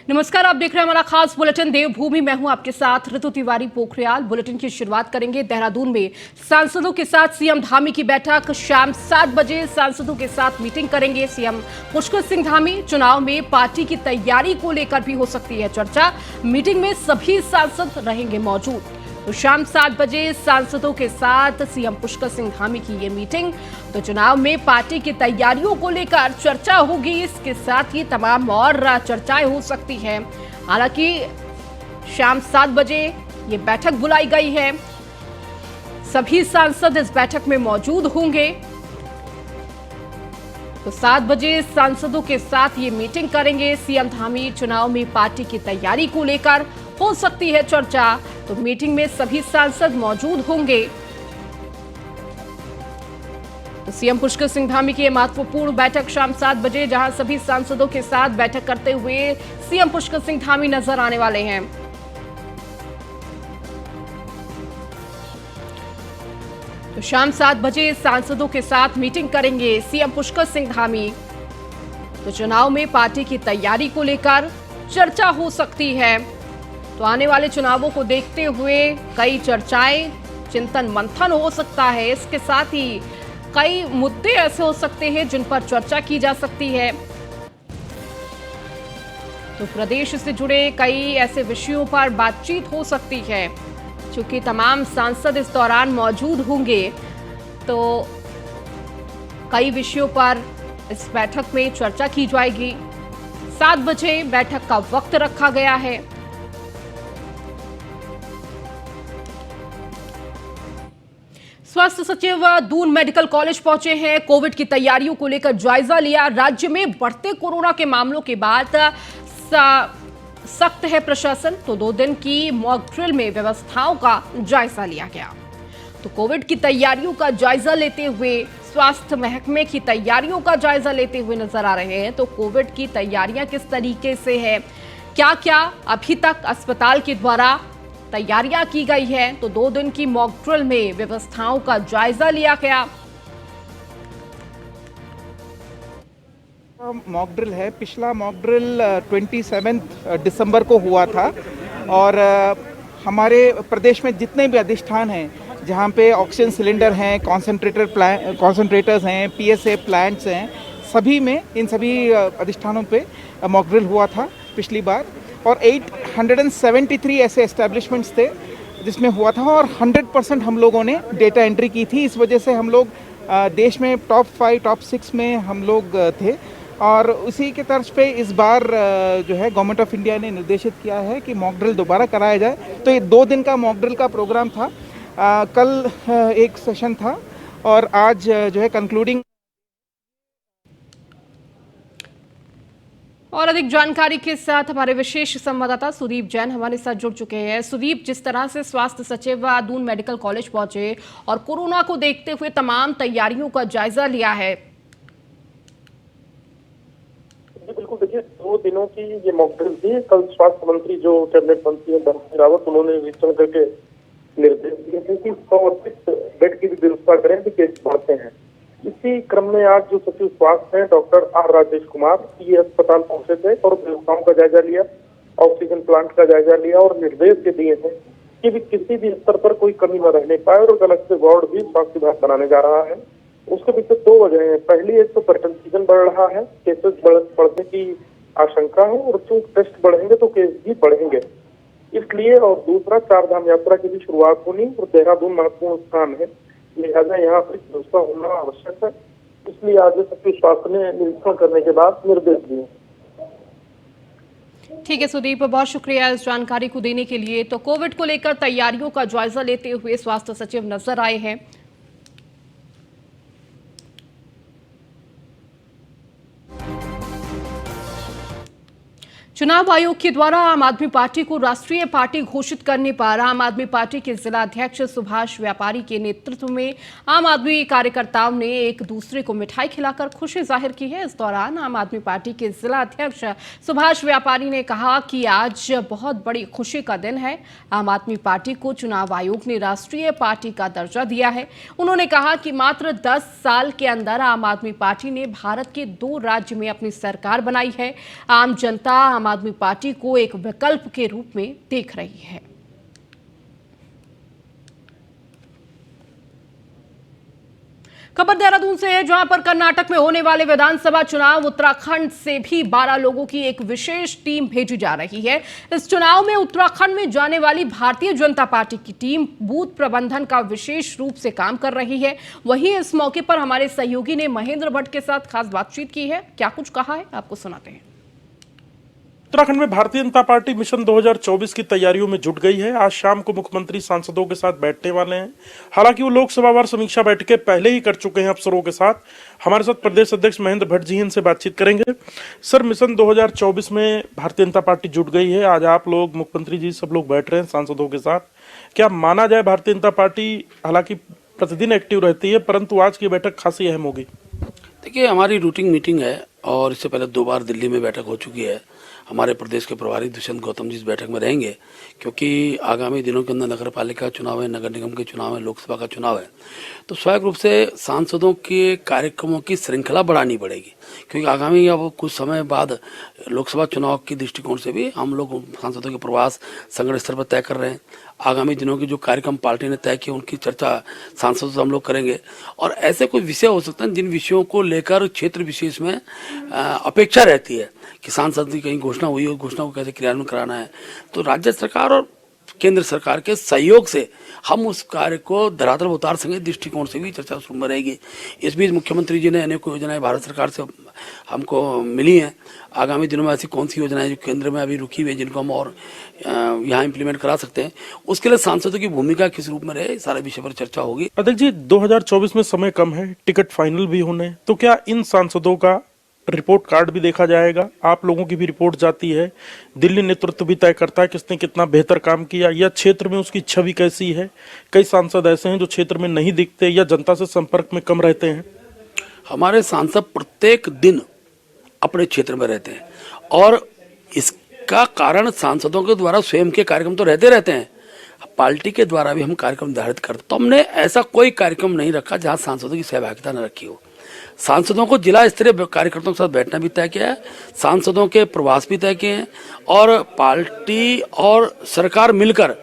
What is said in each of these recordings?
नमस्कार, आप देख रहे हैं हमारा खास बुलेटिन देवभूमि। मैं हूं आपके साथ ऋतु तिवारी पोखरियाल। बुलेटिन की शुरुआत करेंगे देहरादून में सांसदों के साथ सीएम धामी की बैठक। शाम 7 बजे सांसदों के साथ मीटिंग करेंगे सीएम पुष्कर सिंह धामी। चुनाव में पार्टी की तैयारी को लेकर भी हो सकती है चर्चा। मीटिंग में सभी सांसद रहेंगे मौजूद। तो शाम 7 बजे सांसदों के साथ सीएम पुष्कर सिंह धामी की ये मीटिंग। तो चुनाव में पार्टी की तैयारियों को लेकर चर्चा होगी। इसके साथ ही तमाम और चर्चाएं हो सकती हैं। हालांकि शाम 7 बजे ये बैठक बुलाई गई है। सभी सांसद इस बैठक में मौजूद होंगे। तो 7 बजे सांसदों के साथ ये मीटिंग करेंगे सीएम धामी। चुनाव में पार्टी की तैयारी को लेकर हो सकती है चर्चा। तो मीटिंग में सभी सांसद मौजूद होंगे। तो सीएम पुष्कर सिंह धामी की महत्वपूर्ण बैठक शाम 7 बजे, जहां सभी सांसदों के साथ बैठक करते हुए सीएम पुष्कर सिंह धामी नजर आने वाले हैं। तो शाम 7 बजे सांसदों के साथ मीटिंग करेंगे सीएम पुष्कर सिंह धामी। तो चुनाव में पार्टी की तैयारी को लेकर चर्चा हो सकती है। तो आने वाले चुनावों को देखते हुए कई चर्चाएं, चिंतन मंथन हो सकता है। इसके साथ ही कई मुद्दे ऐसे हो सकते हैं जिन पर चर्चा की जा सकती है। तो प्रदेश से जुड़े कई ऐसे विषयों पर बातचीत हो सकती है। चूंकि तमाम सांसद इस दौरान मौजूद होंगे, तो कई विषयों पर इस बैठक में चर्चा की जाएगी। 7 बजे बैठक का वक्त रखा गया है। स्वास्थ्य सचिव दून मेडिकल कॉलेज पहुंचे हैं। कोविड की तैयारियों को लेकर जायजा लिया। राज्य में बढ़ते कोरोना के मामलों के बाद सख्त है प्रशासन। तो 2 दिन की मॉक ड्रिल में व्यवस्थाओं का जायजा लिया गया। तो कोविड की तैयारियों का जायजा लेते हुए, स्वास्थ्य महकमे की तैयारियों का जायजा लेते हुए नजर आ रहे हैं। तो कोविड की तैयारियां किस तरीके से है, क्या क्या अभी तक अस्पताल के द्वारा तैयारियां की गई है। तो 2 दिन की मॉक ड्रिल में व्यवस्थाओं का जायजा लिया गया। मॉक ड्रिल है। पिछला मॉक ड्रिल 27 दिसंबर को हुआ था। और हमारे प्रदेश में जितने भी अधिष्ठान हैं, जहां पे ऑक्सीजन सिलेंडर हैं, कॉन्सेंट्रेटर्स हैं, पीएसए प्लांट्स हैं, सभी में, इन सभी अधिष्ठानों पे मॉक ड्रिल हुआ था पिछली बार। और 873 ऐसे एस्टेब्लिशमेंट्स थे जिसमें हुआ था। और 100% हम लोगों ने डेटा एंट्री की थी। इस वजह से हम लोग देश में टॉप 5, टॉप 6 में हम लोग थे। और उसी के तर्ज पे इस बार जो है गवर्नमेंट ऑफ इंडिया ने निर्देशित किया है कि मॉक ड्रिल दोबारा कराया जाए। तो ये 2 दिन का मॉक ड्रिल का प्रोग्राम था। कल एक सेशन था और आज जो है कंक्लूडिंग। और अधिक जानकारी के साथ हमारे विशेष संवाददाता सुदीप जैन हमारे साथ जुड़ चुके हैं। सुदीप, जिस तरह से स्वास्थ्य सचिव दून मेडिकल कॉलेज पहुंचे और कोरोना को देखते हुए तमाम तैयारियों का जायजा लिया है। जी बिल्कुल, देखिए 2 दिनों की ये मॉक ड्रिल थी। कल स्वास्थ्य मंत्री जो कैबिनेट मंत्री हैं धर्मेंद्र रावत, उन्होंने विस्तृत करके निर्देश दिए थे कि 100 बेड की भी व्यवस्था करें कि केस बढ़ते हैं। इसी क्रम में आज जो सचिव स्वास्थ्य हैं डॉक्टर आर राजेश कुमार, ये अस्पताल पहुंचे थे और व्यवस्थाओं का जायजा लिया, ऑक्सीजन प्लांट का जायजा लिया और निर्देश के दिए थे कि भी किसी भी स्तर पर कोई कमी न रहने पाए। और अलग से वार्ड भी स्वास्थ्य विभाग बनाने जा रहा है। उसके पीछे 2 वजह है। पहली, एक तो पर्यटन सीजन बढ़ रहा है, केसेस बढ़ने की आशंका है और चूंकि टेस्ट बढ़ेंगे तो केस भी बढ़ेंगे, इसलिए। और दूसरा, 4 धाम यात्रा की भी शुरुआत होनी और देहरादून महत्वपूर्ण स्थान है, लिहाजा यहाँ पर व्यवस्था होना आवश्यक है। इसलिए आज सचिव स्वास्थ्य ने निरीक्षण करने के बाद निर्देश दिए। ठीक है सुदीप, बहुत शुक्रिया इस जानकारी को देने के लिए। तो कोविड को लेकर तैयारियों का जायजा लेते हुए स्वास्थ्य सचिव नजर आए हैं। चुनाव आयोग के द्वारा आम आदमी पार्टी को राष्ट्रीय पार्टी घोषित करने पर आम आदमी पार्टी के जिला अध्यक्ष सुभाष व्यापारी के नेतृत्व में आम आदमी कार्यकर्ताओं ने एक दूसरे को मिठाई खिलाकर खुशी जाहिर की है। इस दौरान आम आदमी पार्टी के जिला अध्यक्ष सुभाष व्यापारी ने कहा कि आज बहुत बड़ी खुशी का दिन है। आम आदमी पार्टी को चुनाव आयोग ने राष्ट्रीय पार्टी का दर्जा दिया है। उन्होंने कहा कि मात्र 10 साल के अंदर आम आदमी पार्टी ने भारत के 2 राज्य में अपनी सरकार बनाई है। आम जनता आम आम आदमी पार्टी को एक विकल्प के रूप में देख रही है। खबर देहरादून से है, जहां पर कर्नाटक में होने वाले विधानसभा चुनाव उत्तराखंड से भी 12 लोगों की एक विशेष टीम भेजी जा रही है। इस चुनाव में उत्तराखंड में जाने वाली भारतीय जनता पार्टी की टीम बूथ प्रबंधन का विशेष रूप से काम कर रही है। वहीं इस मौके पर हमारे सहयोगी ने महेंद्र भट्ट के साथ खास बातचीत की है। क्या कुछ कहा है, आपको सुनाते हैं। उत्तराखंड में भारतीय जनता पार्टी मिशन 2024 की तैयारियों में जुट गई है। आज शाम को मुख्यमंत्री सांसदों के साथ बैठने वाले हैं। हालांकि वो लोकसभा वार समीक्षा बैठकें पहले ही कर चुके हैं अफसरों के साथ। हमारे साथ प्रदेश अध्यक्ष महेंद्र भट्ट जी, इनसे बातचीत करेंगे। सर, मिशन 2024 में भारतीय जनता पार्टी जुट गई है। आज आप लोग, मुख्यमंत्री जी, सब लोग बैठ रहे हैं सांसदों के साथ। क्या माना जाए भारतीय जनता पार्टी हालांकि प्रतिदिन एक्टिव रहती है, परंतु आज की बैठक खासी अहम होगी? देखिए, हमारी रूटीन मीटिंग है और इससे पहले 2 बार दिल्ली में बैठक हो चुकी है। हमारे प्रदेश के प्रभारी दुष्यंत गौतम जी इस बैठक में रहेंगे, क्योंकि आगामी दिनों के अंदर नगर पालिका चुनाव है, नगर निगम के चुनाव है, लोकसभा का चुनाव है। तो स्वाभाविक रूप से सांसदों के कार्यक्रमों की श्रृंखला बढ़ानी पड़ेगी, क्योंकि आगामी अब कुछ समय बाद लोकसभा चुनाव के दृष्टिकोण से भी हम लोग सांसदों के प्रवास संगठन स्तर पर तय कर रहे हैं। आगामी दिनों के जो कार्यक्रम पार्टी ने तय किए उनकी चर्चा सांसदों से हम लोग करेंगे। और ऐसे कुछ विषय हो सकते हैं जिन विषयों को लेकर क्षेत्र विशेष में अपेक्षा रहती है कि सांसद की कहीं घोषणा हुई हो, घोषणा को कैसे क्रियान्वयन कराना है। तो राज्य सरकार और केंद्र सरकार के सहयोग से हम उस कार्य को धरातल पर उतार सकें, दृष्टिकोण से भी चर्चा शुरू में रहेगी। इस बीच मुख्यमंत्री जी ने अनेक योजनाएं भारत सरकार से हमको मिली हैं। आगामी दिनों में ऐसी कौन सी योजनाएं जो केंद्र में अभी रुकी हुई है, जिनको हम और यहाँ इम्प्लीमेंट करा सकते हैं, उसके लिए सांसदों की भूमिका किस रूप में रहे, सारे विषय पर चर्चा होगी। अध्यक्ष जी, 2024 में समय कम है, टिकट फाइनल भी होने, तो क्या इन सांसदों का रिपोर्ट कार्ड भी देखा जाएगा? आप लोगों की भी रिपोर्ट जाती है, दिल्ली नेतृत्व भी तय करता है किसने कितना बेहतर काम किया या क्षेत्र में उसकी छवि कैसी है? कई सांसद ऐसे हैं जो क्षेत्र में नहीं दिखते या जनता से संपर्क में कम रहते हैं। हमारे सांसद प्रत्येक दिन अपने क्षेत्र में रहते हैं और इसका कारण सांसदों के द्वारा स्वयं के कार्यक्रम तो रहते हैं, पार्टी के द्वारा भी हम कार्यक्रम निर्धारित करते। तो हमने ऐसा कोई कार्यक्रम नहीं रखा जहां सांसदों की सहभागिता न रखी हो। सांसदों को जिला स्तरीय कार्यकर्ताओं के साथ बैठना भी तय किया है, सांसदों के प्रवास भी तय किए हैं और पार्टी और सरकार मिलकर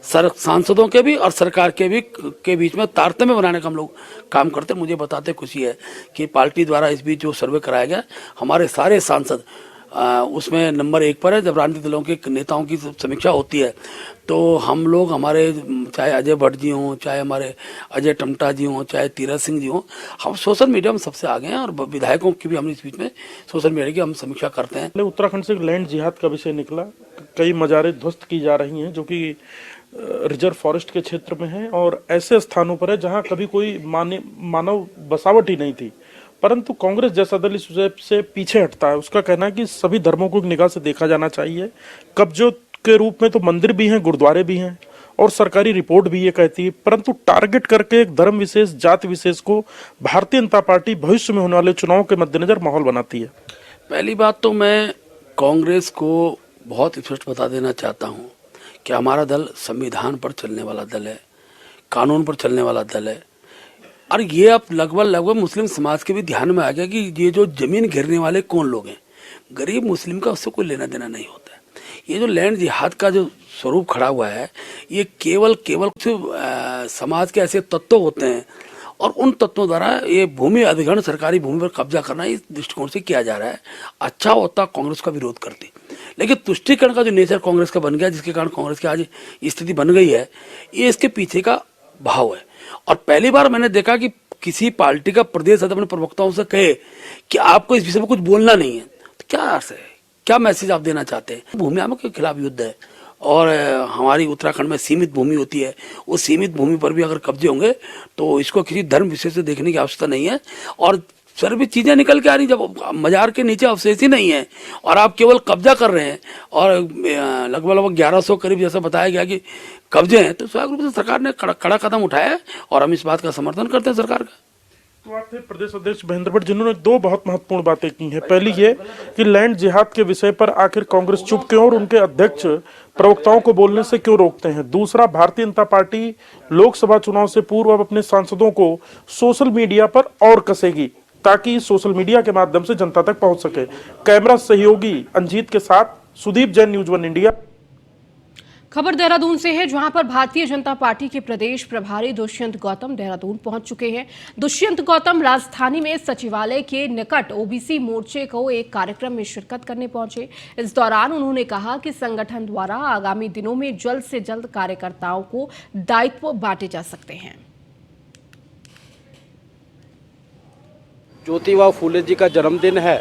सांसदों के भी और सरकार के बीच में तारतम्य बनाने का हम लोग काम करते हैं। मुझे बताते खुशी है कि पार्टी द्वारा इस बीच जो सर्वे कराया गया, हमारे सारे सांसद उसमें नंबर 1 पर है। जब राजनीतिक दलों के नेताओं की समीक्षा होती है तो हम लोग, हमारे चाहे अजय भट्ट जी हों, चाहे हमारे अजय टमटा जी हों, चाहे तीरथ सिंह जी हों, हम सोशल मीडिया में सबसे आगे हैं और विधायकों की भी हम इस बीच में सोशल मीडिया की हम समीक्षा करते हैं। उत्तराखंड से लैंड जिहाद का विषय निकला, कई मजारें ध्वस्त की जा रही हैं जो कि रिजर्व फॉरेस्ट के क्षेत्र में है और ऐसे स्थानों पर है जहां कभी कोई मानव बसावट ही नहीं थी, परंतु कांग्रेस जैसा दल इस विषय से पीछे हटता है। उसका कहना है कि सभी धर्मों को एक निगाह से देखा जाना चाहिए। कब्जों के रूप में तो मंदिर भी हैं, गुरुद्वारे भी हैं और सरकारी रिपोर्ट भी ये कहती है, परंतु टारगेट करके एक धर्म विशेष, जाति विशेष को भारतीय जनता पार्टी भविष्य में होने वाले चुनाव के मद्देनजर माहौल बनाती है। पहली बात तो मैं कांग्रेस को बहुत स्पष्ट बता देना चाहता हूँ कि हमारा दल संविधान पर चलने वाला दल है, कानून पर चलने वाला दल है। और ये अब लगभग मुस्लिम समाज के भी ध्यान में आ गया कि ये जो जमीन घेरने वाले कौन लोग हैं, गरीब मुस्लिम का उससे कोई लेना देना नहीं होता है। ये जो लैंड जिहाद का जो स्वरूप खड़ा हुआ है, ये केवल समाज के ऐसे तत्व होते हैं और उन तत्वों द्वारा ये भूमि अधिग्रहण, सरकारी भूमि पर कब्जा करना इस दृष्टिकोण से किया जा रहा है। अच्छा होता कांग्रेस का विरोध करती, लेकिन तुष्टीकरण का जो नेचर कांग्रेस का बन गया, जिसके कारण कांग्रेस की आज स्थिति बन गई है, ये इसके पीछे का भाव है। और पहली बार मैंने देखा कि किसी पार्टी का प्रदेश अध्यक्ष अपने प्रवक्ताओं से कहे कि आपको इस विषय में कुछ बोलना नहीं है, तो क्या अर्थ है, क्या मैसेज आप देना चाहते हैं? भूमि आमों के खिलाफ युद्ध है और हमारी उत्तराखंड में सीमित भूमि होती है, उस सीमित भूमि पर भी अगर कब्जे होंगे तो इसको किसी धर्म विशेष से देखने की आवश्यकता नहीं है। और सर भी चीजें निकल के आ रही, जब मजार के नीचे अवशेष ही नहीं है और आप केवल कब्जा कर रहे हैं और लगभग 1100 करीब जैसा बताया गया कि कब्जे हैं, तो स्वाभाविक रूप से सरकार ने कड़ा कदम उठाया है और हम इस बात का समर्थन करते हैं सरकार का। तो आप थे प्रदेश अध्यक्ष महेंद्र भट्ट, जिन्होंने 2 बहुत महत्वपूर्ण बातें की हैं। पहली ये कि लैंड जिहाद के विषय पर आखिर कांग्रेस चुप क्यों और उनके अध्यक्ष प्रवक्ताओं को बोलने से क्यों रोकते हैं। दूसरा, भारतीय जनता पार्टी लोकसभा चुनाव से पूर्व अब अपने सांसदों को सोशल मीडिया पर और कसेगी, ताकि सोशल मीडिया के माध्यम से जनता तक पहुंच सके। कैमरा सहयोगी अंजीत के साथ सुदीप जैन, न्यूज़ 1 इंडिया। खबर देहरादून से है, जहां पर भारतीय जनता पार्टी के प्रदेश प्रभारी दुष्यंत गौतम देहरादून पहुंच चुके हैं। दुष्यंत गौतम राजधानी में सचिवालय के निकट ओबीसी मोर्चे को एक कार्यक्रम में शिरकत करने पहुंचे। इस दौरान उन्होंने कहा कि संगठन द्वारा आगामी दिनों में जल्द से जल्द कार्यकर्ताओं को दायित्व बांटे जा सकते हैं। ज्योतिबा फूले जी का जन्मदिन है।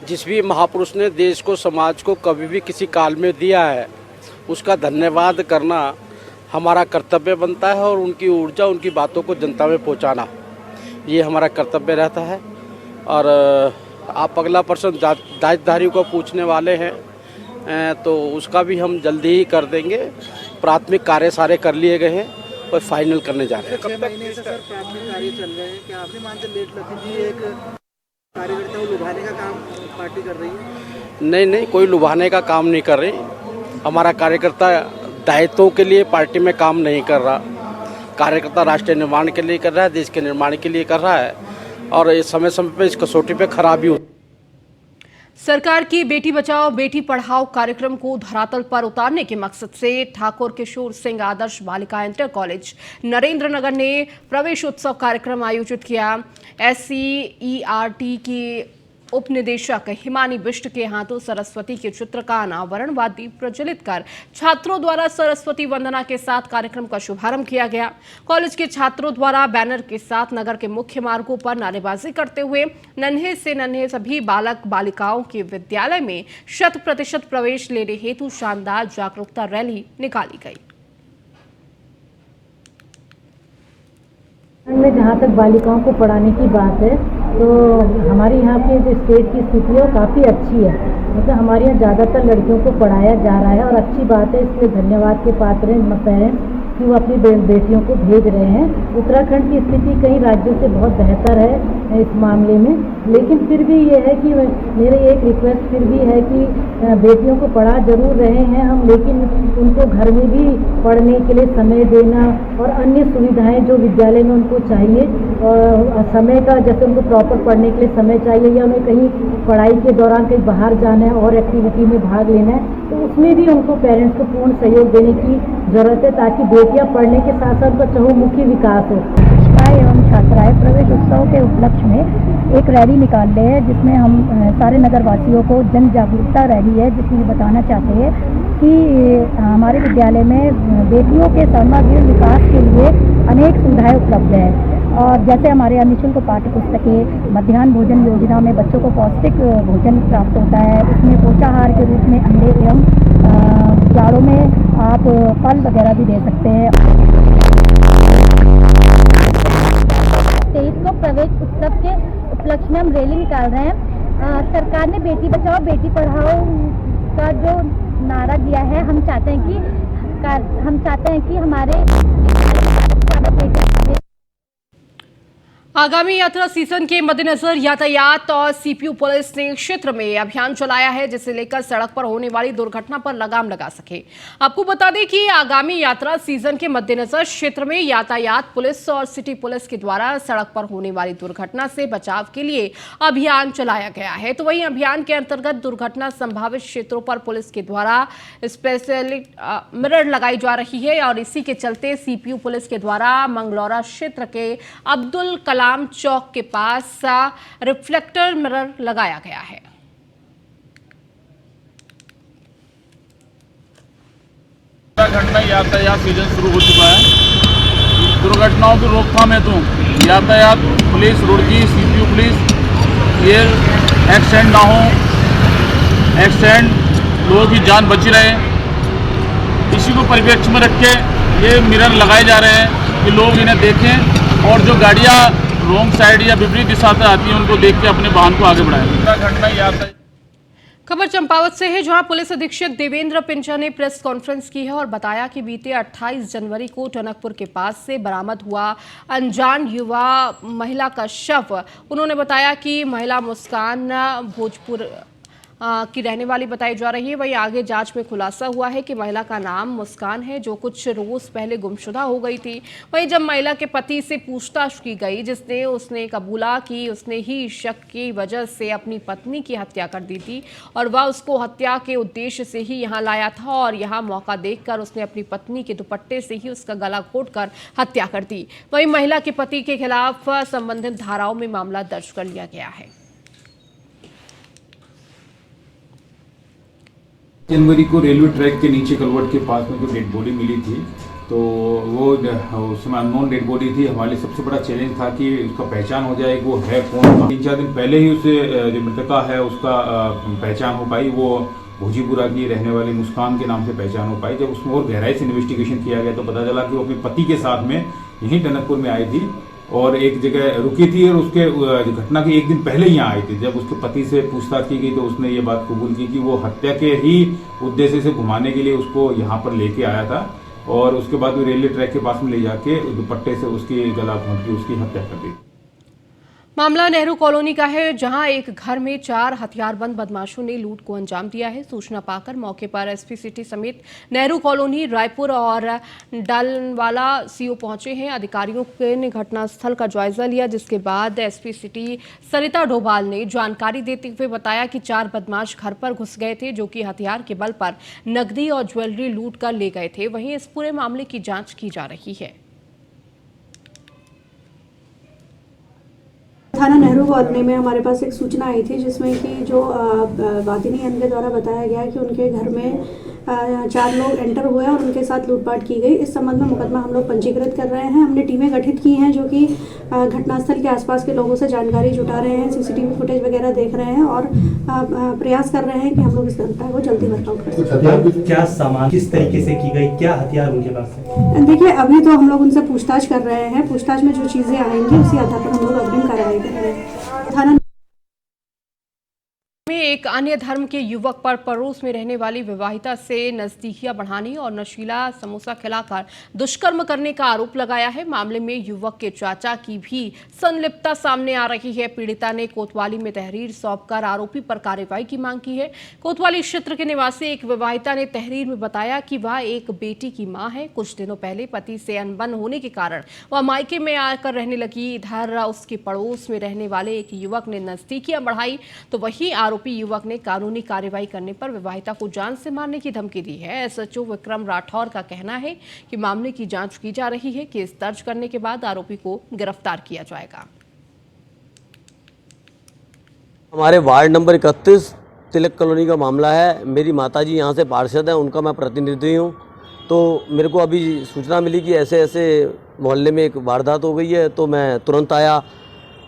जिस भी महापुरुष ने देश को, समाज को कभी भी किसी काल में दिया है, उसका धन्यवाद करना हमारा कर्तव्य बनता है और उनकी ऊर्जा, उनकी बातों को जनता में पहुंचाना, ये हमारा कर्तव्य रहता है। और आप अगला प्रश्न दायित्वधारियों को पूछने वाले हैं, तो उसका भी हम जल्दी ही कर देंगे। प्राथमिक कार्य सारे कर लिए गए हैं और फाइनल करने जा रहे हैं। कब महीने से सर प्राथमिक कार्य चल रहे हैं? क्या आपने मान से लेट लती जी एक कार्यकर्ता को लुभाने का काम पार्टी कर रही है? नहीं, कोई लुभाने का काम नहीं कर रही। हमारा कार्यकर्ता दायित्वों के लिए पार्टी में काम नहीं कर रहा। कार्यकर्ता राष्ट्रीय निर्माण के लिए कर रहा है, देश के निर्माण के लिए कर रहा है और ये समय समय पे इस कसौटी पे खराबी होती है। सरकार की बेटी बचाओ बेटी पढ़ाओ कार्यक्रम को धरातल पर उतारने के मकसद से ठाकुर किशोर सिंह आदर्श बालिका इंटर कॉलेज नरेंद्र नगर ने प्रवेश उत्सव कार्यक्रम आयोजित किया। SCERT की उप निदेशक हिमानी बिष्ट के हाथों सरस्वती के चित्र का अनावरण व दीप प्रज्वलित कर छात्रों द्वारा सरस्वती वंदना के साथ कार्यक्रम का शुभारंभ किया गया। कॉलेज के छात्रों द्वारा बैनर के साथ नगर के मुख्य मार्गों पर नारेबाजी करते हुए नन्हे से नन्हे सभी बालक बालिकाओं के विद्यालय में 100% प्रवेश लेने हेतु शानदार जागरूकता रैली निकाली गई। में जहाँ तक बालिकाओं को पढ़ाने की बात है, तो हमारे यहाँ की जो स्टेट की स्थिति है वो काफ़ी अच्छी है। मतलब हमारे यहाँ ज़्यादातर लड़कियों को पढ़ाया जा रहा है और अच्छी बात है। इसलिए धन्यवाद के पात्र हैं पेरेंट्स कि वो अपनी बेटियों को भेज रहे हैं। उत्तराखंड की स्थिति कई राज्यों से बहुत बेहतर है इस मामले में, लेकिन फिर भी ये है कि मेरे एक रिक्वेस्ट फिर भी है कि बेटियों को पढ़ा जरूर रहे हैं हम, लेकिन उनको घर में भी पढ़ने के लिए समय देना और अन्य सुविधाएं जो विद्यालय में उनको चाहिए, और समय का जैसे उनको प्रॉपर पढ़ने के लिए समय चाहिए या उन्हें कहीं पढ़ाई के दौरान कहीं बाहर जाना है और एक्टिविटी में भाग लेना है, तो उसमें भी उनको पेरेंट्स को पूर्ण सहयोग देने की ज़रूरत है, ताकि बेटियां पढ़ने के साथ साथ उनका चहुमुखी विकास हो। शिक्षाएं एवं छात्राएं प्रवेश उत्सव के उपलक्ष्य में एक रैली निकाल रहे हैं, जिसमें हम सारे नगर वासियों को जन जागरूकता रैली है, जिसमें बताना चाहते हैं कि हमारे विद्यालय में बेटियों के सर्वांगीण विकास के लिए अनेक सुविधाएं उपलब्ध है। और जैसे हमारे यहाँ निःशुल्क पाठ्य पुस्तकें, मध्याह्न भोजन योजना में बच्चों को पौष्टिक भोजन प्राप्त होता है। इसमें पोषाहार के रूप में अंडे एवं जाड़ों में आप फल वगैरह भी दे सकते हैं। 23 को प्रवेश उत्सव के उपलक्ष्य में हम रैली निकाल रहे हैं। सरकार ने बेटी बचाओ बेटी पढ़ाओ का जो नारा दिया है, हम चाहते हैं कि हमारे आगामी यात्रा सीजन के मद्देनजर यातायात और सीपीयू पुलिस ने क्षेत्र में अभियान चलाया है, जिसे लेकर सड़क पर होने वाली दुर्घटना पर लगाम लगा सके। आपको बता दें कि आगामी यात्रा सीजन के मद्देनजर क्षेत्र में यातायात पुलिस और सिटी पुलिस के द्वारा सड़क पर होने वाली दुर्घटना से बचाव के लिए अभियान चलाया गया है। तो वहीं अभियान के अंतर्गत दुर्घटना संभावित क्षेत्रों पर पुलिस के द्वारा स्पेशल मिरर लगाई जा रही है और इसी के चलते सीपीयू पुलिस के द्वारा मंगलौरा क्षेत्र के अब्दुल कलाम चौक के पास रिफ्लेक्टर मिरर लगाया गया है। उत्तराखंड में यातायात सीजन शुरू हो चुका है। दुर्घटनाओं की रोकथाम हेतु यातायात पुलिस, रुड़की, सीपीयू पुलिस ये एक्सीडेंट ना हो, एक्सीडेंट लोगों की जान बची रहे, इसी को परिप्रेक्ष्य में रख के ये मिरर लगाए जा रहे हैं कि लोग इन्हें देखें और जो गाड़ियाँ रोंग साइड या विपरीत दिशा से आती हैं उनको देख के अपने वाहन को आगे बढ़ाएं। उत्तराखंड में यातायात। खबर चंपावत से है, जहां पुलिस अधीक्षक देवेंद्र पिंचा ने प्रेस कॉन्फ्रेंस की है और बताया कि बीते 28 जनवरी को टनकपुर के पास से बरामद हुआ अनजान युवा महिला का शव। उन्होंने बताया कि महिला मुस्कान की रहने वाली बताई जा रही है। वहीं आगे जांच में खुलासा हुआ है कि महिला का नाम मुस्कान है, जो कुछ रोज पहले गुमशुदा हो गई थी। वहीं जब महिला के पति से पूछताछ की गई, उसने कबूला कि उसने ही शक की वजह से अपनी पत्नी की हत्या कर दी थी और वह उसको हत्या के उद्देश्य से ही यहाँ लाया था और यहाँ मौका देखकर उसने अपनी पत्नी के दुपट्टे से ही उसका गला घोंटकर हत्या कर दी। वहीं महिला के पति के खिलाफ संबंधित धाराओं में मामला दर्ज कर लिया गया है। जनवरी को रेलवे ट्रैक के नीचे कलवर्ट के पास में जो डेड बॉडी मिली थी, तो वो उस समय अननोन डेड बॉडी थी। हमारे लिए सबसे बड़ा चैलेंज था कि उसका पहचान हो जाए, वो है कौन। 3-4 दिन पहले ही उसे जो मृतका है उसका पहचान हो पाई। वो भोजीपुरा की रहने वाली मुस्कान के नाम से पहचान हो पाई। जब उसमें और गहराई से इन्वेस्टिगेशन किया गया तो पता चला कि वो अपने पति के साथ में यहीं टनकपुर में आई थी और एक जगह रुकी थी और उसके घटना के एक दिन पहले यहाँ आई थी। जब उसके पति से पूछताछ की गई तो उसने ये बात कबूल की कि वो हत्या के ही उद्देश्य से घुमाने के लिए उसको यहाँ पर लेके आया था और उसके बाद वो रेलवे ट्रैक के पास में ले जाके दुपट्टे से उसकी गला घोंट के उसकी हत्या कर दी। मामला नेहरू कॉलोनी का है, जहां एक घर में 4 हथियारबंद बदमाशों ने लूट को अंजाम दिया है। सूचना पाकर मौके पर एसपी सिटी समेत नेहरू कॉलोनी, रायपुर और डालनवाला सीओ पहुंचे हैं। अधिकारियों ने घटनास्थल का जायजा लिया, जिसके बाद एसपी सिटी सरिता डोभाल ने जानकारी देते हुए बताया कि 4 बदमाश घर पर घुस गए थे, जो कि हथियार के बल पर नकदी और ज्वेलरी लूट कर ले गए थे। वहीं इस पूरे मामले की जाँच की जा रही है। थाना नेहरू कॉलोनी में हमारे पास एक सूचना आई थी, जिसमें कि जो वादिनी एन के द्वारा बताया गया कि उनके घर में 4 लोग एंटर हुए और उनके साथ लूटपाट की गई। इस संबंध में मुकदमा हम लोग पंजीकृत कर रहे हैं। हमने टीमें गठित की हैं जो कि घटनास्थल के आसपास के लोगों से जानकारी जुटा रहे हैं, सीसीटीवी फुटेज वगैरह देख रहे हैं और प्रयास कर रहे हैं कि हम लोग इस घटना को जल्दी वर्कआउट कर सकें। क्या सामान किस तरीके से की गई, क्या हथियार उनके पास है? देखिए, अभी तो हम लोग उनसे पूछताछ कर रहे हैं। पूछताछ में जो चीज़ें आएंगी उसी आधार पर हम लोग अग्रिम कार्रवाई करेंगे। थाना में एक अन्य धर्म के युवक पर पड़ोस में रहने वाली विवाहिता से नजदीकियां बढ़ाने और नशीला समोसा खिलाकर दुष्कर्म करने का आरोप लगाया है। मामले में युवक के चाचा की भी संलिप्तता सामने आ रही है। पीड़िता ने कोतवाली में तहरीर सौंपकर आरोपी पर कार्रवाई की मांग की है। कोतवाली क्षेत्र के निवासी एक विवाहिता ने तहरीर में बताया कि वह एक बेटी की मां है। कुछ दिनों पहले पति से अनबन होने के कारण वह मायके में आकर रहने लगी। इधर उसके पड़ोस में रहने वाले एक युवक ने नजदीकियां बढ़ाई तो वही आरोपी युवक ने कानूनी कार्रवाई करने पर विवाहिता को जान से मारने की धमकी दी है। एसएचओ विक्रम राठौर का कहना है कि मामले की जांच की जा रही है। केस दर्ज करने के बाद आरोपी को गिरफ्तार किया जाएगा। हमारे वार्ड नंबर 31 तिलक कॉलोनी का मामला है। मेरी माताजी यहाँ से पार्षद हैं, उनका मैं प्रतिनिधि हूँ। तो मेरे को अभी सूचना मिली कि ऐसे ऐसे मोहल्ले में एक वारदात हो गई है, तो मैं तुरंत आया।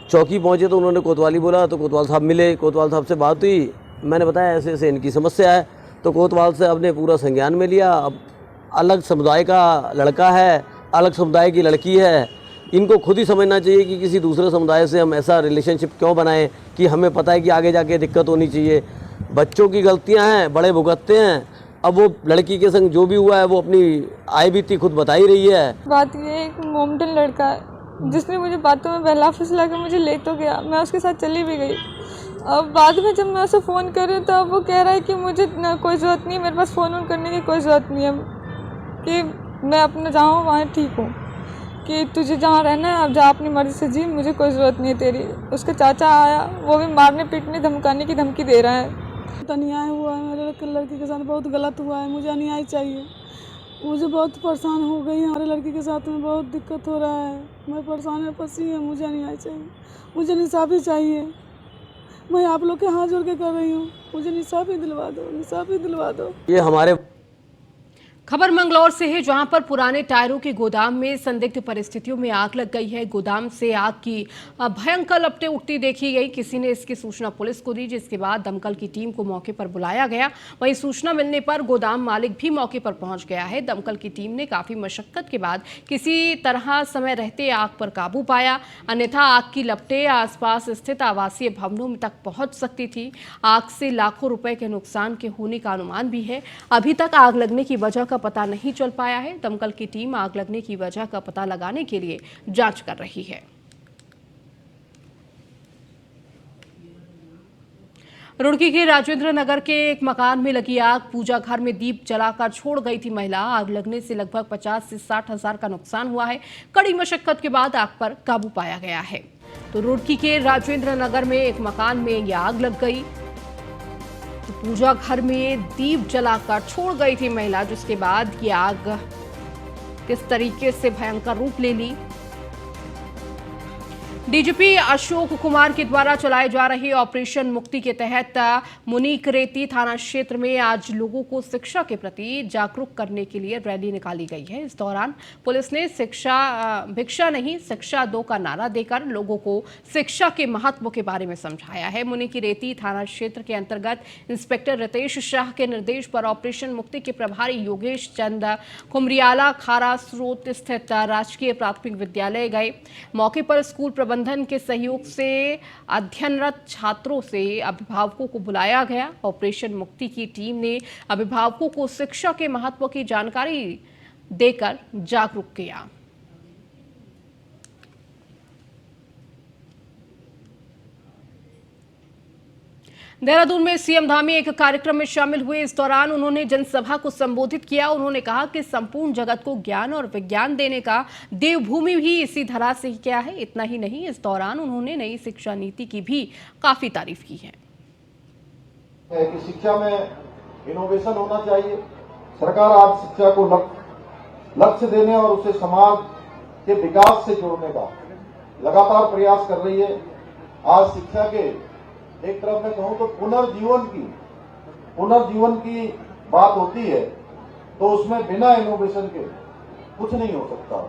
चौकी पहुंचे तो उन्होंने कोतवाली बोला, तो कोतवाल साहब मिले। कोतवाल साहब से बात हुई, मैंने बताया ऐसे ऐसे इनकी समस्या है। तो कोतवाल साहब ने पूरा संज्ञान में लिया। अब अलग समुदाय का लड़का है, अलग समुदाय की लड़की है, इनको खुद ही समझना चाहिए कि किसी दूसरे समुदाय से हम ऐसा रिलेशनशिप क्यों बनाएं कि हमें पता है कि आगे जाके दिक्कत होनी चाहिए। बच्चों की गलतियां हैं, बड़े भुगतते हैं। अब वो लड़की के संग जो भी हुआ है वो अपनी आय बीती खुद बता ही रही है। बात ये है, एक मोमडन लड़का है जिसने मुझे बातों में बहला फुसला के मुझे ले तो गया। मैं उसके साथ चली भी गई। अब बाद में जब मैं उसे फ़ोन कर रही हूँ तो अब वो कह रहा है कि मुझे ना कोई ज़रूरत नहीं है, मेरे पास फ़ोन करने की कोई ज़रूरत नहीं है, कि मैं अपना जहाँ वहाँ ठीक हूँ, कि तुझे जहाँ रहना है अब जा अपनी मर्ज़ी से जी, मुझे कोई ज़रूरत नहीं है तेरी। उसका चाचा आया, वो भी मारने पीटने धमकाने की धमकी दे रहा है। अन्याय हुआ है, मेरे लड़की के साथ बहुत गलत हुआ है, मुझे अन्याय चाहिए। मुझे बहुत परेशान हो गई, हमारे लड़की के साथ में बहुत दिक्कत हो रहा है, मैं परेशान है, फंसी है, मुझे न्याय चाहिए, मुझे इंसाफ़ी चाहिए। मैं आप लोग के हाथ जोड़ के कर रही हूँ, मुझे इंसाफ़ी दिलवा दो, इंसाफ़ी दिलवा दो। ये हमारे खबर मंगलौर से है, जहां पर पुराने टायरों के गोदाम में संदिग्ध परिस्थितियों में आग लग गई है। गोदाम से आग की भयंकर लपटें उठती देखी गई। किसी ने इसकी सूचना पुलिस को दी, जिसके बाद दमकल की टीम को मौके पर बुलाया गया। वहीं सूचना मिलने पर गोदाम मालिक भी मौके पर पहुंच गया है। दमकल की टीम ने काफी मशक्कत के बाद किसी तरह समय रहते आग पर काबू पाया, अन्यथा आग की लपटें आसपास स्थित आवासीय भवनों तक पहुंच सकती थी। आग से लाखों रुपए के नुकसान के होने का अनुमान भी है। अभी तक आग लगने की वजह का पता नहीं चल पाया है। दमकल की टीम आग लगने की वजह का पता लगाने के लिए जांच कर रही है। रुड़की के राजेंद्र नगर के एक मकान में लगी आग, पूजा घर में दीप जलाकर छोड़ गई थी महिला। आग लगने से लगभग 50 से 60 हजार का नुकसान हुआ है। कड़ी मशक्कत के बाद आग पर काबू पाया गया है। तो रुड़की के राजेंद्र नगर में एक मकान में ये आग लग गई। तो पूजा घर में दीप जलाकर छोड़ गई थी महिला, जिसके बाद ये आग किस तरीके से भयंकर रूप ले ली। डीजीपी अशोक कुमार के द्वारा चलाए जा रहे ऑपरेशन मुक्ति के तहत मुनीकरेती थाना क्षेत्र में आज लोगों को शिक्षा के प्रति जागरूक करने के लिए रैली निकाली गई है। इस दौरान पुलिस ने भिक्षा नहीं शिक्षा दो का नारा देकर लोगों को शिक्षा के महत्व के बारे में समझाया है। मुनीकरेती थाना क्षेत्र के अंतर्गत इंस्पेक्टर रितेश शाह के निर्देश पर ऑपरेशन मुक्ति के प्रभारी योगेश चंद कुमरियाला खारा स्रोत स्थित राजकीय प्राथमिक विद्यालय गए। मौके पर स्कूल प्रबंधन के सहयोग से अध्ययनरत छात्रों से अभिभावकों को बुलाया गया। ऑपरेशन मुक्ति की टीम ने अभिभावकों को शिक्षा के महत्व की जानकारी देकर जागरूक किया। देहरादून में सीएम धामी एक कार्यक्रम में शामिल हुए। इस दौरान उन्होंने जनसभा को संबोधित किया। उन्होंने कहा कि संपूर्ण जगत को ज्ञान और विज्ञान देने का देवभूमि भी इसी धरा से ही किया है। इतना ही नहीं, इस दौरान उन्होंने नई शिक्षा नीति की भी काफी तारीफ की है। कि शिक्षा में इनोवेशन होना चाहिए। सरकार आज शिक्षा को लक्ष्य देने और उसे समाज के विकास से जोड़ने का लगातार प्रयास कर रही है। आज शिक्षा के एक तरफ मैं कहूं तो पुनर्जीवन की बात होती है, तो उसमें बिना इनोवेशन के कुछ नहीं हो सकता।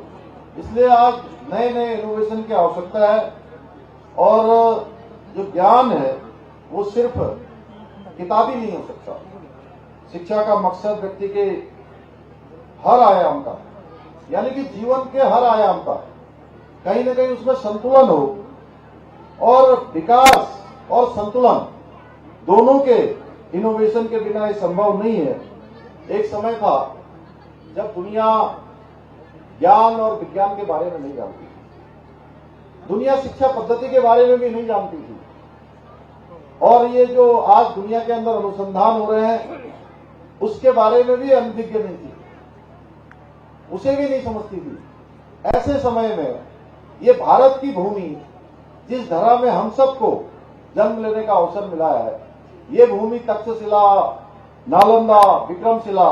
इसलिए आज नए नए इनोवेशन की आवश्यकता है और जो ज्ञान है वो सिर्फ किताबी नहीं हो सकता। शिक्षा का मकसद व्यक्ति के हर आयाम का, यानी कि जीवन के हर आयाम का कहीं न कहीं उसमें संतुलन हो, और विकास और संतुलन दोनों के इनोवेशन के बिना ये संभव नहीं है। एक समय था जब दुनिया ज्ञान और विज्ञान के बारे में नहीं जानती थी, दुनिया शिक्षा पद्धति के बारे में भी नहीं जानती थी, और ये जो आज दुनिया के अंदर अनुसंधान हो रहे हैं उसके बारे में भी अनभिज्ञ नहीं थी, उसे भी नहीं समझती थी। ऐसे समय में ये भारत की भूमि, जिस धरा में हम सबको जन्म लेने का अवसर मिला है, ये भूमि तक्षशिला, नालंदा, विक्रमशिला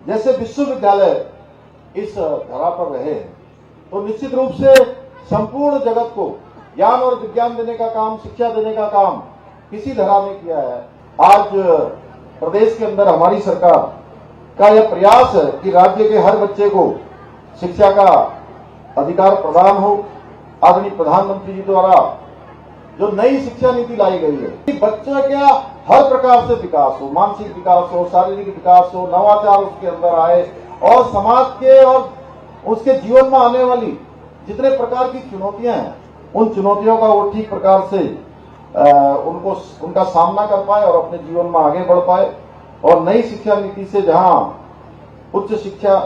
जैसे विश्वविद्यालय इस धरा पर रहे हैं। तो निश्चित रूप से संपूर्ण जगत को ज्ञान और विज्ञान देने का काम, शिक्षा देने का काम किसी धरा ने किया है। आज प्रदेश के अंदर हमारी सरकार का यह प्रयास है कि राज्य के हर बच्चे को शिक्षा का अधिकार प्रदान हो। आदरणीय प्रधानमंत्री जी द्वारा जो नई शिक्षा नीति लाई गई है कि बच्चा क्या हर प्रकार से विकास हो, मानसिक विकास हो, शारीरिक विकास हो, नवाचार उसके अंदर आए, और समाज के और उसके जीवन में आने वाली जितने प्रकार की चुनौतियां हैं, उन चुनौतियों का वो ठीक प्रकार से उनका सामना कर पाए और अपने जीवन में आगे बढ़ पाए। और नई शिक्षा नीति से जहां उच्च शिक्षा,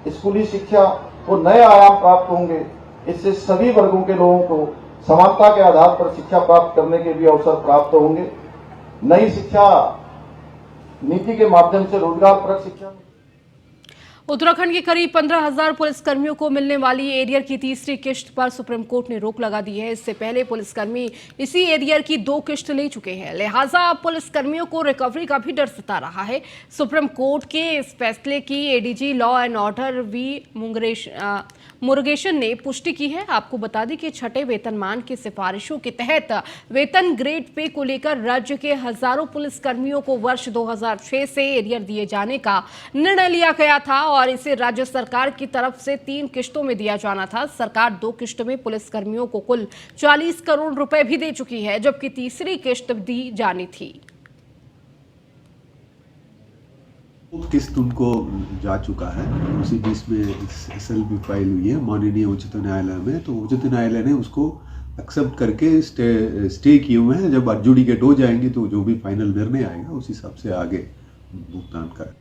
स्कूली शिक्षा को नए आयाम प्राप्त होंगे, इससे सभी वर्गों के लोगों को समानता के आधार पर शिक्षा प्राप्त करने के भी अवसर प्राप्त होंगे। नई शिक्षा नीति के माध्यम से रोजगारपरक शिक्षा। उत्तराखंड के करीब 15,000 पुलिसकर्मियों को मिलने वाली एरियर की तीसरी किश्त पर सुप्रीम कोर्ट ने रोक लगा दी है। इससे पहले पुलिसकर्मी इसी एरियर की 2 किश्त ले चुके हैं, लिहाजा पुलिसकर्मियों को रिकवरी का भी डर सता रहा है। सुप्रीम कोर्ट के इस फैसले की ADG law and order V Murugesan ने पुष्टि की है। आपको बता दें कि छठे वेतनमान की सिफारिशों के तहत वेतन ग्रेड पे को लेकर राज्य के हजारों पुलिसकर्मियों को वर्ष 2006 से एरियर दिए जाने का निर्णय लिया गया था और इसे राज्य सरकार की तरफ से 3 किश्तों में दिया जाना था। सरकार 2 किश्त में पुलिसकर्मियों को कुल 40 करोड़ रुपए भी दे चुकी है, जबकि तीसरी किश्त दी जानी थी। किस्त उनको जा चुका है, उसी बीच में SLB फाइल हुई है माननीय उच्चतम न्यायालय में, तो उच्चतम न्यायालय ने उसको एक्सेप्ट करके स्टे किए हुए हैं। जब एडजुडिकेट हो जाएंगी तो जो भी फाइनल निर्णय आएगा उस हिसाब से आगे भुगतान करें।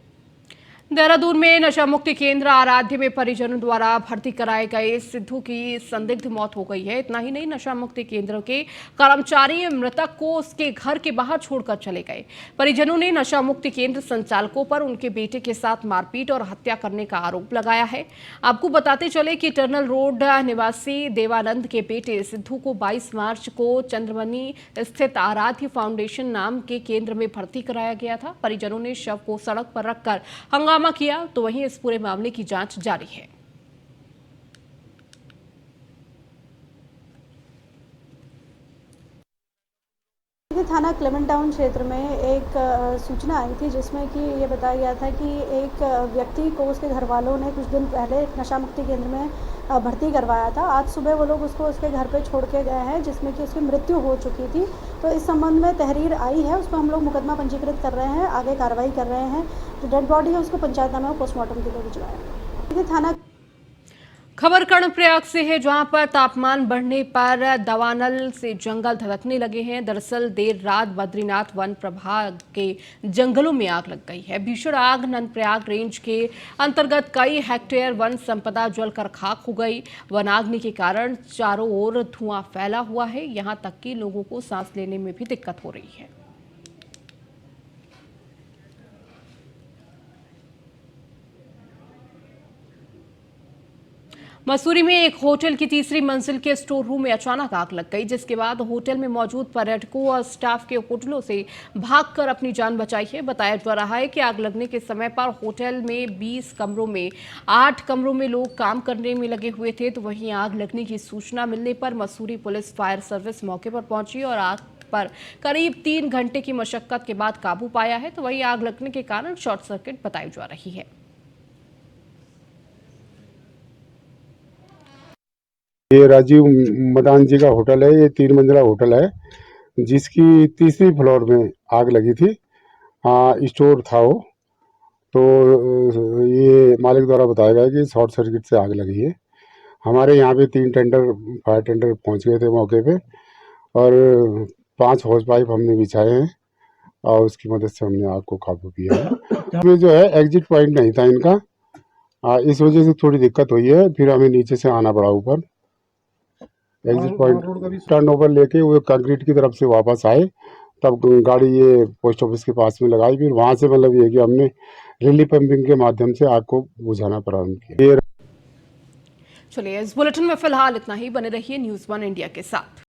देहरादून में नशा मुक्ति केंद्र आराध्य में परिजनों द्वारा भर्ती कराए गए सिद्धू की संदिग्ध मौत हो गई है। इतना ही नहीं, नशा मुक्ति केंद्र के कर्मचारी मृतक को उसके घर के बाहर छोड़कर चले गए। परिजनों ने नशा मुक्ति केंद्र संचालकों पर उनके बेटे के साथ मारपीट और हत्या करने का आरोप लगाया है। आपको बताते चले कि टर्नल रोड निवासी देवानंद के बेटे सिद्धू को 22 मार्च को चंद्रमणि स्थित आराध्य फाउंडेशन नाम के केंद्र में भर्ती कराया गया था। परिजनों ने शव को सड़क पर रखकर हंगामा किया, तो वहीं इस पूरे मामले की जांच जारी है। थाना क्लेमेंट टाउन क्षेत्र में एक सूचना आई थी जिसमें कि ये बताया गया था कि एक व्यक्ति को उसके घर वालों ने कुछ दिन पहले नशा मुक्ति केंद्र में भर्ती करवाया था। आज सुबह वो लोग उसको उसके घर पे छोड़ के गए हैं, जिसमें कि उसकी मृत्यु हो चुकी थी। तो इस संबंध में तहरीर आई है, उस पर हम लोग मुकदमा पंजीकृत कर रहे हैं, आगे कार्रवाई कर रहे हैं। जो डेड बॉडी है उसको पंचायत में पोस्टमार्टम के लिए भिजवाया। थाना खबर कर्णप्रयाग से है, जहां पर तापमान बढ़ने पर दवानल से जंगल धधकने लगे हैं। दरअसल देर रात बद्रीनाथ वन प्रभाग के जंगलों में आग लग गई है। भीषण आग नंदप्रयाग रेंज के अंतर्गत कई हेक्टेयर वन संपदा जलकर खाक हो गई। वनाग्नि के कारण चारों ओर धुआं फैला हुआ है, यहां तक कि लोगों को सांस लेने में भी दिक्कत हो रही है। मसूरी में एक होटल की तीसरी मंजिल के स्टोर रूम में अचानक आग लग गई, जिसके बाद होटल में मौजूद पर्यटकों और स्टाफ के होटलों से भागकर अपनी जान बचाई है। बताया जा रहा है कि आग लगने के समय पर होटल में 20 कमरों में 8 कमरों में लोग काम करने में लगे हुए थे। तो वहीं आग लगने की सूचना मिलने पर मसूरी पुलिस फायर सर्विस मौके पर पहुंची और आग पर करीब 3 घंटे की मशक्कत के बाद काबू पाया है। तो वहीं आग लगने के कारण शॉर्ट सर्किट बताई जा रही है। ये राजीव मदान जी का होटल है। ये 3 मंजिला होटल है, जिसकी तीसरी फ्लोर में आग लगी थी। स्टोर था वो, तो ये मालिक द्वारा बताया गया कि शॉर्ट सर्किट से आग लगी है। हमारे यहाँ पे 3 फायर टेंडर पहुँच गए थे मौके पे और 5 हॉस पाइप हमने बिछाए हैं और उसकी मदद से हमने आग को काबू किया है। ये जो है एग्जिट पॉइंट नहीं था इनका, इस वजह से थोड़ी दिक्कत हुई है। फिर हमें नीचे से आना पड़ा ऊपर। एग्जिट पॉइंट टर्न ओवर लेके वो कंक्रीट की तरफ से वापस आए, तब गाड़ी ये पोस्ट ऑफिस के पास में लगाई। फिर वहां से मतलब ये कि हमने रिलीफ पंपिंग के माध्यम से आग को बुझाना प्रारंभ किया। चलिए, इस बुलेटिन में फिलहाल इतना ही। बने रहिए न्यूज़ 1 इंडिया के साथ।